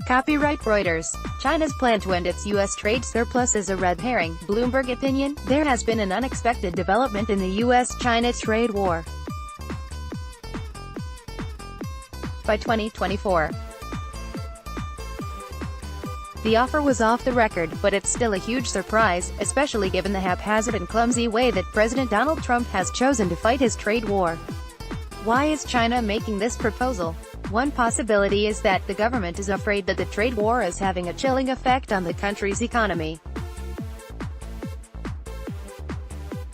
Copyright Reuters. China's plan to end its U.S. trade surplus is a red herring. Bloomberg Opinion. There has been an unexpected development in the U.S. China trade war. By 2024. The offer was off the record, but it's still a huge surprise, especially given the haphazard and clumsy way that President Donald Trump has chosen to fight his trade war. Why is China making this proposal? One possibility is that the government is afraid that the trade war is having a chilling effect on the country's economy.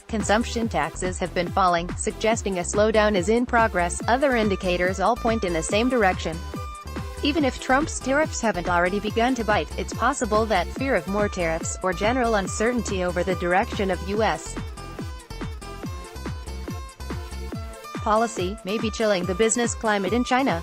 Consumption taxes have been falling, suggesting a slowdown is in progress. Other indicators all point in the same direction. Even if Trump's tariffs haven't already begun to bite, it's possible that fear of more tariffs, or general uncertainty over the direction of U.S. policy, may be chilling the business climate in China.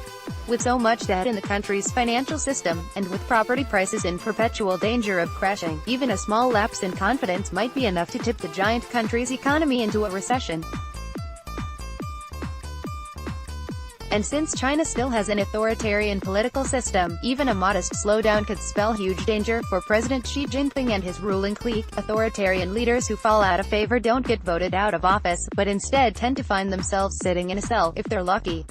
With so much debt in the country's financial system, and with property prices in perpetual danger of crashing, even a small lapse in confidence might be enough to tip the giant country's economy into a recession. And since China still has an authoritarian political system, even a modest slowdown could spell huge danger for President Xi Jinping and his ruling clique. Authoritarian leaders who fall out of favor don't get voted out of office, but instead tend to find themselves sitting in a cell, if they're lucky.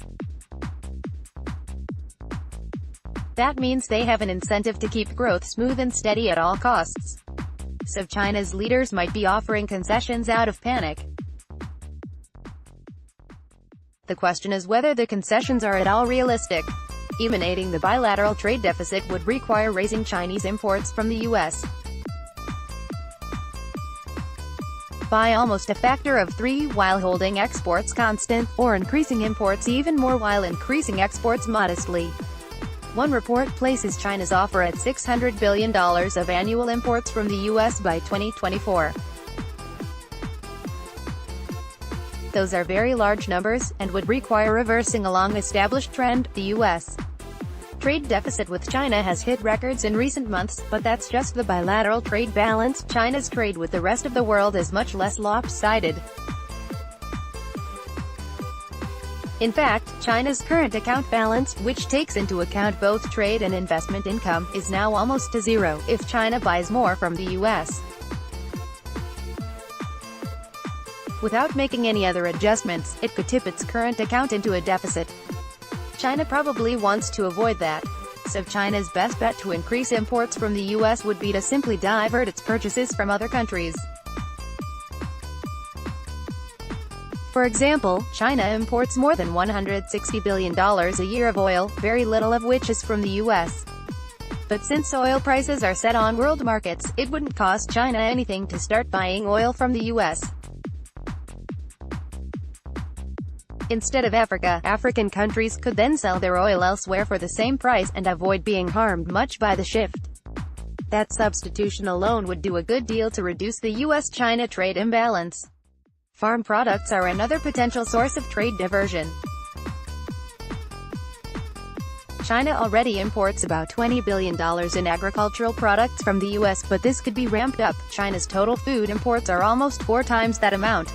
That means they have an incentive to keep growth smooth and steady at all costs. So China's leaders might be offering concessions out of panic. The question is whether the concessions are at all realistic. Eliminating the bilateral trade deficit would require raising Chinese imports from the U.S. by almost a factor of 3 while holding exports constant, or increasing imports even more while increasing exports modestly. One report places China's offer at $600 billion of annual imports from the U.S. by 2024. Those are very large numbers, and would require reversing a long-established trend. The U.S. trade deficit with China has hit records in recent months, but that's just the bilateral trade balance. China's trade with the rest of the world is much less lopsided. In fact, China's current account balance, which takes into account both trade and investment income, is now almost to zero, if China buys more from the U.S. Without making any other adjustments, it could tip its current account into a deficit. China probably wants to avoid that. So China's best bet to increase imports from the U.S. would be to simply divert its purchases from other countries. For example, China imports more than $160 billion a year of oil, very little of which is from the U.S. But since oil prices are set on world markets, it wouldn't cost China anything to start buying oil from the U.S. Instead of Africa, African countries could then sell their oil elsewhere for the same price, and avoid being harmed much by the shift. That substitution alone would do a good deal to reduce the U.S.-China trade imbalance. Farm products are another potential source of trade diversion. China already imports about $20 billion in agricultural products from the U.S., but this could be ramped up. China's total food imports are almost 4 times that amount.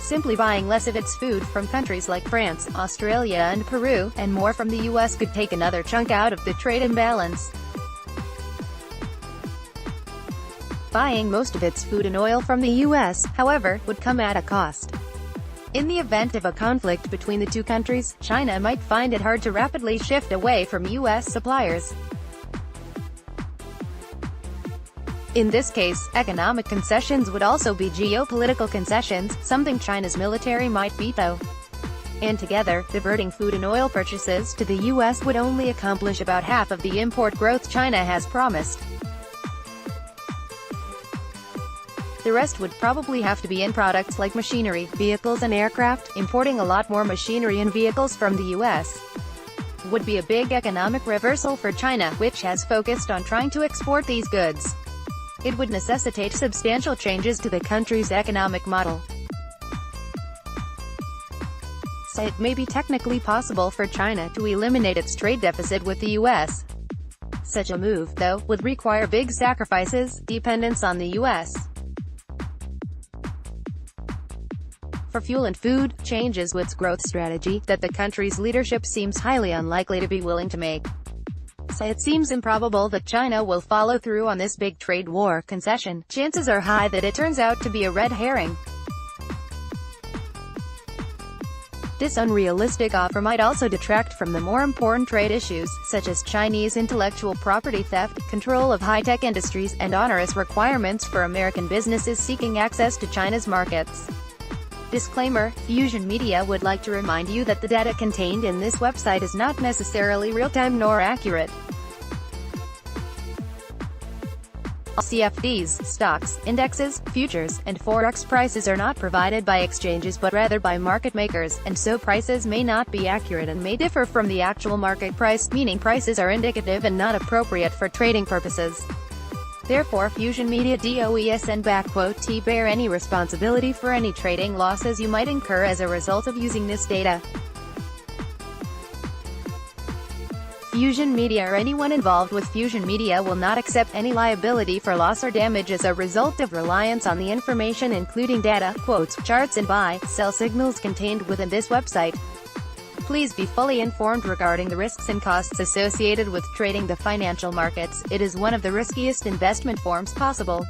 Simply buying less of its food from countries like France, Australia and Peru, and more from the U.S. could take another chunk out of the trade imbalance. Buying most of its food and oil from the U.S., however, would come at a cost. In the event of a conflict between the two countries, China might find it hard to rapidly shift away from U.S. suppliers. In this case, economic concessions would also be geopolitical concessions, something China's military might veto. And together, diverting food and oil purchases to the U.S. would only accomplish about half of the import growth China has promised. The rest would probably have to be in products like machinery, vehicles and aircraft. Importing a lot more machinery and vehicles from the U.S. would be a big economic reversal for China, which has focused on trying to export these goods. It would necessitate substantial changes to the country's economic model. So it may be technically possible for China to eliminate its trade deficit with the U.S. Such a move, though, would require big sacrifices, dependence on the U.S. for fuel and food, changes with its growth strategy, that the country's leadership seems highly unlikely to be willing to make. It seems improbable that China will follow through on this big trade war concession. Chances are high that it turns out to be a red herring. This unrealistic offer might also detract from the more important trade issues, such as Chinese intellectual property theft, control of high-tech industries, and onerous requirements for American businesses seeking access to China's markets. Disclaimer: Fusion Media would like to remind you that the data contained in this website is not necessarily real-time nor accurate. All CFDs, stocks, indexes, futures, and forex prices are not provided by exchanges but rather by market makers, and so prices may not be accurate and may differ from the actual market price, meaning prices are indicative and not appropriate for trading purposes. Therefore, Fusion Media does not bear any responsibility for any trading losses you might incur as a result of using this data. Fusion Media or anyone involved with Fusion Media will not accept any liability for loss or damage as a result of reliance on the information, including data, quotes, charts and buy-sell signals contained within this website. Please be fully informed regarding the risks and costs associated with trading the financial markets. It is one of the riskiest investment forms possible.